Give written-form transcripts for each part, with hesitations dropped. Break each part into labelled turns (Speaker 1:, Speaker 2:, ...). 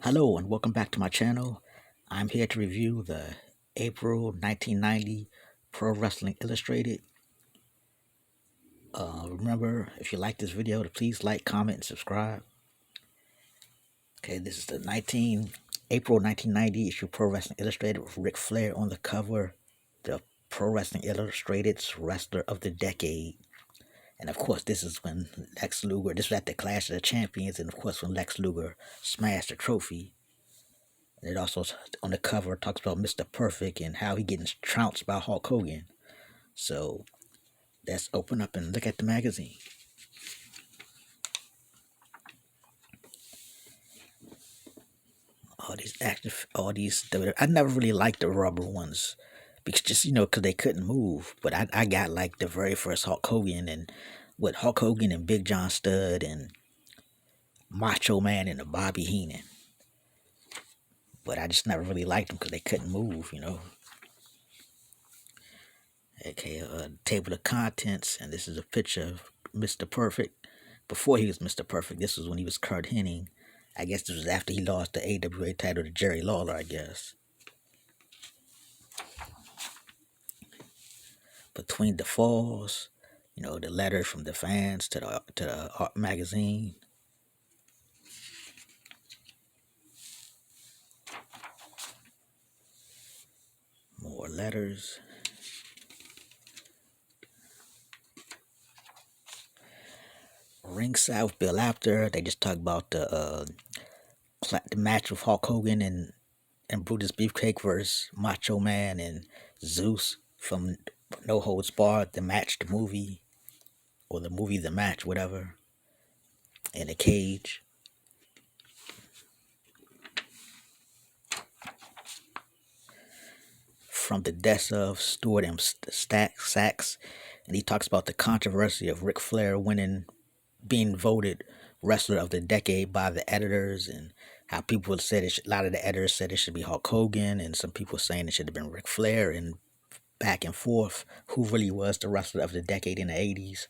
Speaker 1: Hello and welcome back to my channel. I'm here to review the April 1990 Pro Wrestling Illustrated. Remember, if you like this video, to please like, comment, and subscribe. Okay, this is the April 1990 issue Pro Wrestling Illustrated with Ric Flair on the cover. The Pro Wrestling Illustrated's Wrestler of the Decade. And of course, this is when this was at the Clash of the Champions, and of course when Lex Luger smashed the trophy. It also, on the cover, talks about Mr. Perfect and how he getting trounced by Hulk Hogan. So let's open up and look at the magazine. I never really liked the rubber ones because because they couldn't move. But I got like the very first Hulk Hogan and with Hulk Hogan and Big John Studd and Macho Man and the Bobby Heenan. But I just never really liked them because they couldn't move. Okay, table of contents, and this is a picture of Mr. Perfect. Before he was Mr. Perfect, this was when he was Kurt Hennig. I guess this was after he lost the AWA title to Jerry Lawler, I guess. Between the Falls, the letter from the fans to the art magazine. More letters. Ringside with Bill Apter. They just talk about the match with Hulk Hogan and Brutus Beefcake versus Macho Man and Zeus from No Holds Barred, the match, the movie, or the movie, the match, whatever, in a cage. From the desk of Stuart M. Sachs, and he talks about the controversy of Ric Flair being voted Wrestler of the Decade by the editors, and how people said a lot of the editors said it should be Hulk Hogan, and some people saying it should have been Ric Flair, and back and forth who really was the Wrestler of the Decade in the 80s.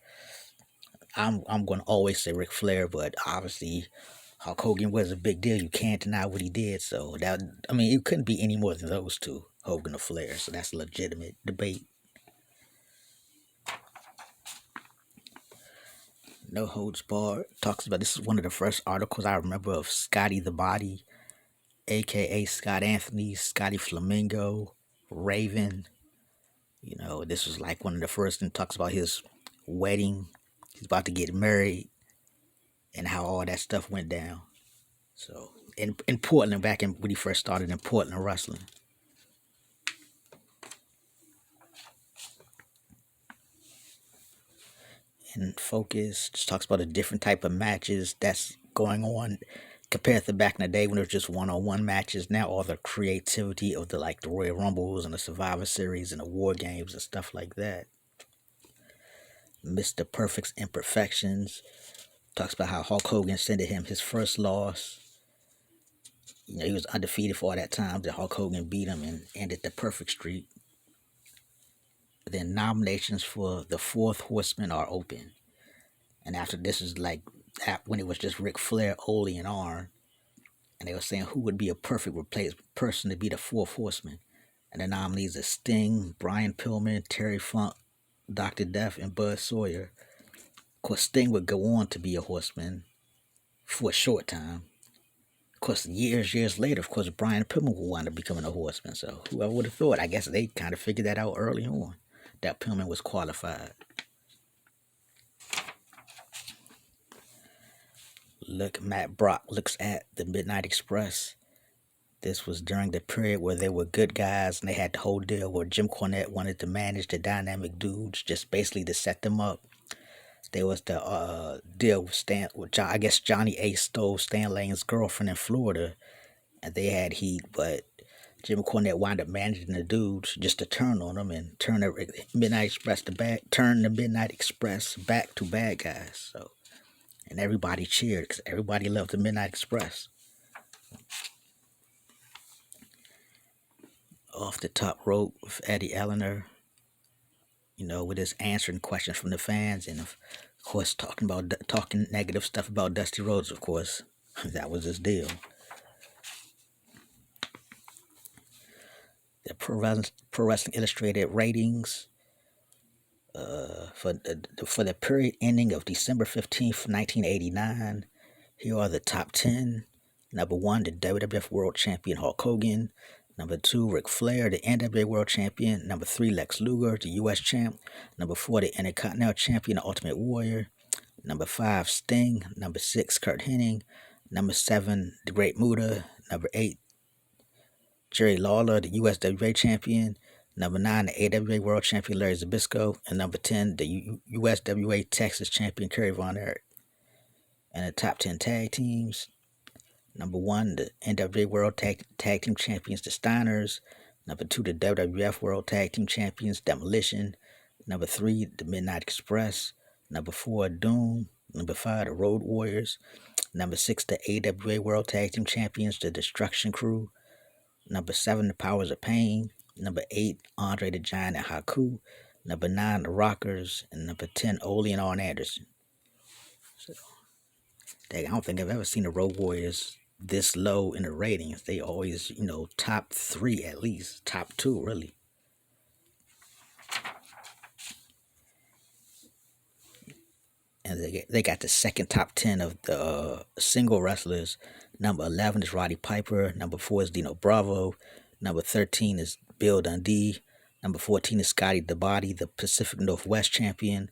Speaker 1: I'm going to always say Ric Flair, but obviously Hulk Hogan was a big deal. You can't deny what he did. So it couldn't be any more than those two, Hogan or Flair. So that's a legitimate debate. No Holds Barred talks about, this is one of the first articles I remember of Scotty the Body, aka Scott Anthony, Scotty Flamingo, Raven. This was like one of the first, and talks about his wedding. He's about to get married and how all that stuff went down. So in Portland, when he first started in Portland wrestling. In Focus, just talks about the different type of matches that's going on compared to back in the day when it was just one-on-one matches. Now all the creativity of the Royal Rumbles and the Survivor Series and the War Games and stuff like that. Mr. Perfect's Imperfections talks about how Hulk Hogan sent him his first loss. He was undefeated for all that time. That Hulk Hogan beat him and ended the perfect streak. Then nominations for the Fourth Horseman are open. And after this is when it was just Ric Flair, Ole, and Arn. And they were saying who would be a perfect person to be the Fourth Horseman. And the nominees are Sting, Brian Pillman, Terry Funk, Dr. Death, and Buzz Sawyer. Of course, Sting would go on to be a horseman for a short time. Of course, years later, of course, Brian Pillman would wind up becoming a horseman. So whoever would have thought? I guess they kind of figured that out early on, that Pillman was qualified. Matt Brock looks at the Midnight Express. This was during the period where they were good guys, and they had the whole deal where Jim Cornette wanted to manage the Dynamic Dudes, just basically to set them up. There was the deal with I guess Johnny Ace stole Stan Lane's girlfriend in Florida, and they had heat, but Jim Cornette wound up managing the Dudes just to turn on them and turn the Midnight Express back to bad guys. So, and everybody cheered because everybody loved the Midnight Express. Off the Top Rope with Eddie Eleanor, with his answering questions from the fans, and of course talking negative stuff about Dusty Rhodes. Of course, that was his deal. Pro Wrestling Illustrated ratings for the period ending of December 15th, 1989. Here are the top 10. Number 1, the WWF World Champion Hulk Hogan. Number 2, Ric Flair, the NWA World Champion. Number 3, Lex Luger, the U.S. Champ. Number 4, the Intercontinental Champion, the Ultimate Warrior. Number 5, Sting. Number 6, Kurt Hennig. Number 7, The Great Muta. Number 8, Jerry Lawler, the USWA Champion. Number 9, the AWA World Champion, Larry Zbyszko. And number 10, the USWA Texas Champion, Kerry Von Erich. And the top 10 tag teams. Number 1, the NWA World Tag Team Champions, the Steiners. Number 2, the WWF World Tag Team Champions, Demolition. Number 3, the Midnight Express. Number 4, Doom. Number 5, the Road Warriors. Number 6, the AWA World Tag Team Champions, the Destruction Crew. Number 7, the Powers of Pain. Number 8, Andre the Giant and Haku. Number 9, the Rockers. And number 10, Ole and Arn Anderson. So, I don't think I've ever seen the Road Warriors this low in the ratings. They always, top 3 at least. Top 2, really. And they got the second top 10 of the single wrestlers. Number 11 is Roddy Piper. Number 4 is Dino Bravo. Number 13 is Bill Dundee. Number 14 is Scotty the Body, the Pacific Northwest Champion.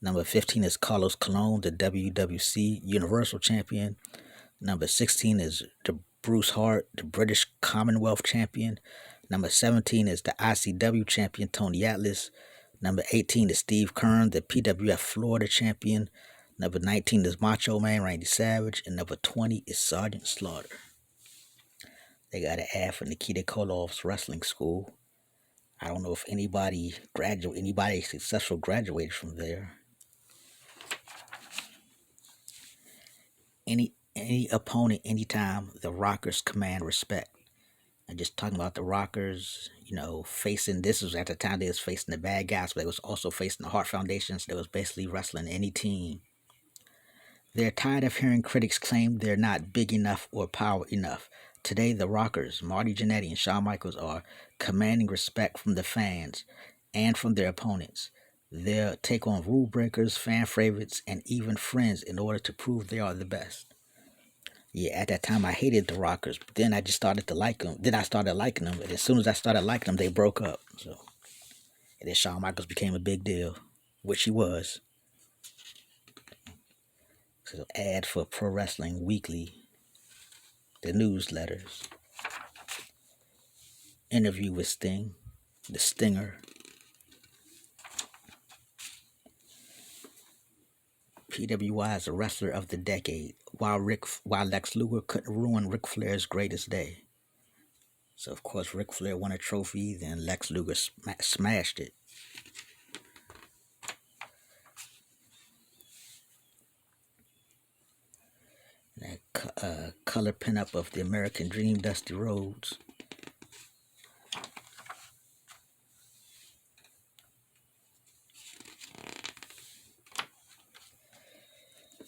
Speaker 1: Number 15 is Carlos Colon, the WWC Universal Champion. Number 16 is the Bruce Hart, the British Commonwealth Champion. Number 17 is the ICW Champion, Tony Atlas. Number 18 is Steve Keirn, the PWF Florida Champion. Number 19 is Macho Man, Randy Savage. And number 20 is Sergeant Slaughter. They got an ad for Nikita Koloff's wrestling school. I don't know if anybody successful graduated from there. Any opponent, anytime, the Rockers command respect. And just talking about the Rockers, this was at the time they was facing the bad guys, but they was also facing the Hart Foundation, so they was basically wrestling any team. They're tired of hearing critics claim they're not big enough or power enough. Today, the Rockers, Marty Jannetty and Shawn Michaels, are commanding respect from the fans and from their opponents. They'll take on rule breakers, fan favorites, and even friends in order to prove they are the best. Yeah, at that time I hated the Rockers, but then I just started to like them. Then I started liking them, and as soon as I started liking them, they broke up. So, and then Shawn Michaels became a big deal, which he was. So, ad for Pro Wrestling Weekly, the newsletters, interview with Sting, the Stinger. PWI is a wrestler of the decade, while Lex Luger couldn't ruin Ric Flair's greatest day. So, of course, Ric Flair won a trophy, then Lex Luger smashed it. That color pinup of the American Dream, Dusty Rhodes.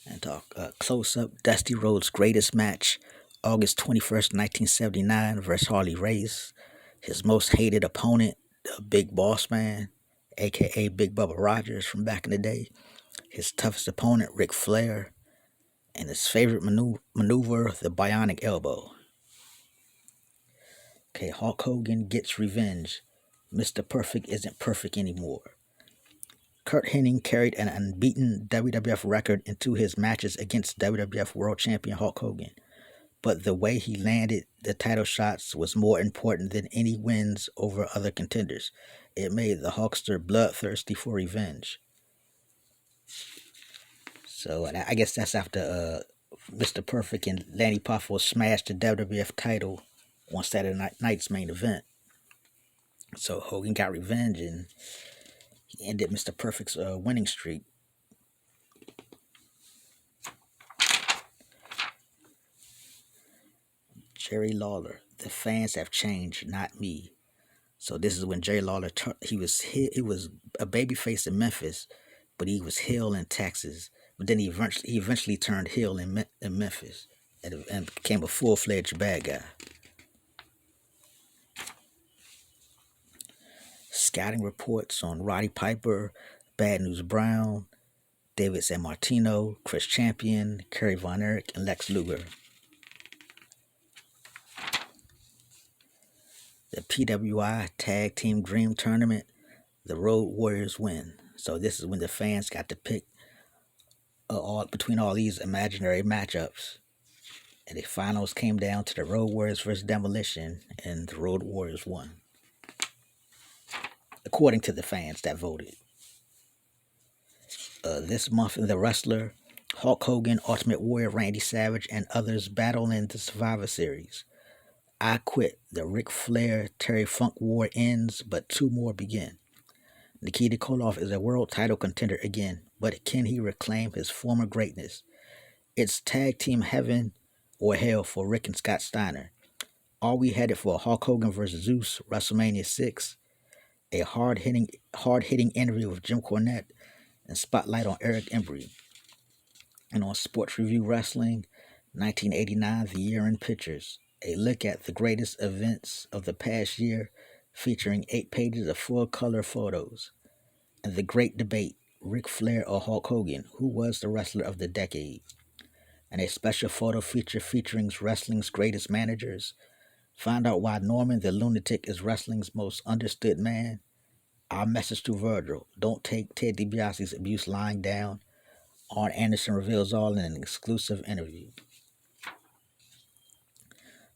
Speaker 1: And talk close-up, Dusty Rhodes' greatest match, August 21st, 1979 versus Harley Race. His most hated opponent, the Big Boss Man, a.k.a. Big Bubba Rogers from back in the day. His toughest opponent, Ric Flair. And his favorite maneuver, the Bionic Elbow. Okay, Hulk Hogan gets revenge. Mr. Perfect isn't perfect anymore. Kurt Hennig carried an unbeaten WWF record into his matches against WWF World Champion Hulk Hogan. But the way he landed the title shots was more important than any wins over other contenders. It made the Hulkster bloodthirsty for revenge. So I guess that's after Mr. Perfect and Lanny Poffo smashed the WWF title on Saturday night's main event. So Hogan got revenge and he ended Mr. Perfect's winning streak. Jerry Lawler, the fans have changed, not me. So this is when Jerry Lawler he was a babyface in Memphis, but he was heel in Texas. But then he eventually turned heel in Memphis and became a full-fledged bad guy. scouting reports on Roddy Piper, Bad News Brown, David Sammartino, Chris Champion, Kerry Von Erich, and Lex Luger. The PWI Tag Team Dream Tournament, the Road Warriors win. So this is when the fans got to pick between all these imaginary matchups. And the finals came down to the Road Warriors versus Demolition, and the Road Warriors won, according to the fans that voted. This month in The Wrestler, Hulk Hogan, Ultimate Warrior Randy Savage, and others battle in the Survivor Series. I Quit, the Ric Flair Terry Funk War ends, but two more begin. Nikita Koloff is a world title contender again, but can he reclaim his former greatness? It's tag team heaven or hell for Rick and Scott Steiner. Are we headed for Hulk Hogan vs. Zeus, WrestleMania 6? A hard-hitting interview with Jim Cornette, and spotlight on Eric Embry. And on Sports Review Wrestling, 1989, The Year in Pictures. A look at the greatest events of the past year, featuring 8 pages of full-color photos. And The Great Debate, Ric Flair or Hulk Hogan, who was the wrestler of the decade? And a special photo feature featuring wrestling's greatest managers. Find out why Norman the Lunatic is wrestling's most understood man. Our message to Virgil: don't take Ted DiBiase's abuse lying down. Arn Anderson reveals all in an exclusive interview.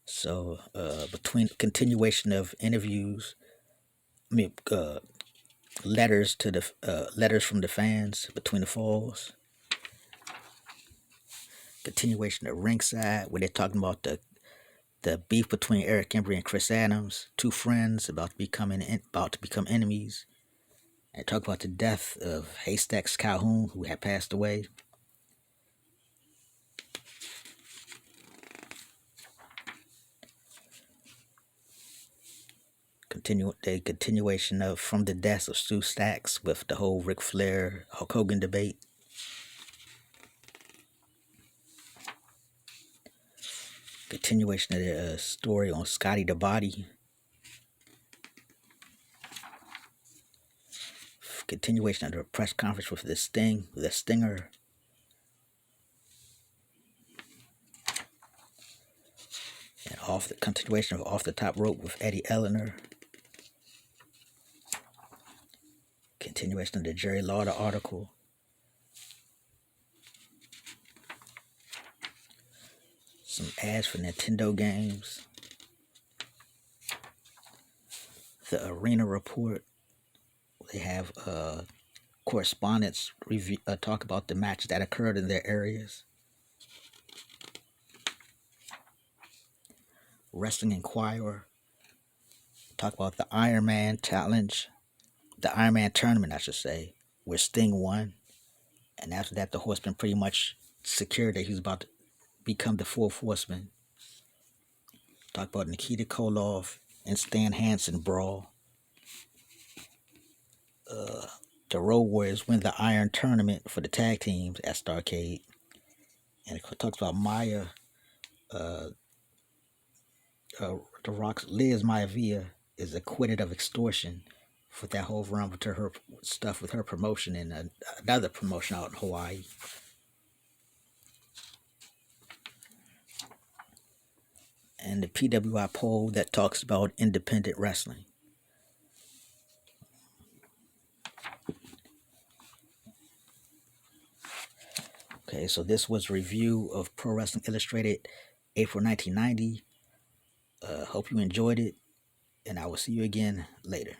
Speaker 1: So, between continuation of interviews, letters to the letters from the fans between the falls. Continuation of Ringside, where they're talking about the beef between Eric Embry and Chris Adams, two friends about to become enemies, and talk about the death of Haystacks Calhoun, who had passed away. The continuation of From the Deaths of Stu Stacks with the whole Ric Flair Hulk Hogan debate. Continuation of the story on Scotty the Body. Continuation of the press conference with the Stinger. And continuation of Off the Top Rope with Eddie Eleanor. Continuation of the Jerry Lauder article. Some ads for Nintendo games. The Arena Report. They have correspondents talk about the matches that occurred in their areas. Wrestling Inquirer. Talk about the Iron Man Challenge. The Iron Man Tournament, I should say, where Sting won. And after that, the Horseman pretty much secured that he was about to become the Fourth Horseman. Talk about Nikita Koloff and Stan Hansen brawl. The Road Warriors win the Iron Tournament for the tag teams at Starrcade. And it talks about Maya, the Rock's Liz Maivia is acquitted of extortion for that whole run with her stuff with her promotion and another promotion out in Hawaii. And the PWI poll that talks about independent wrestling. Okay, so this was a review of Pro Wrestling Illustrated, April 1990. Hope you enjoyed it, and I will see you again later.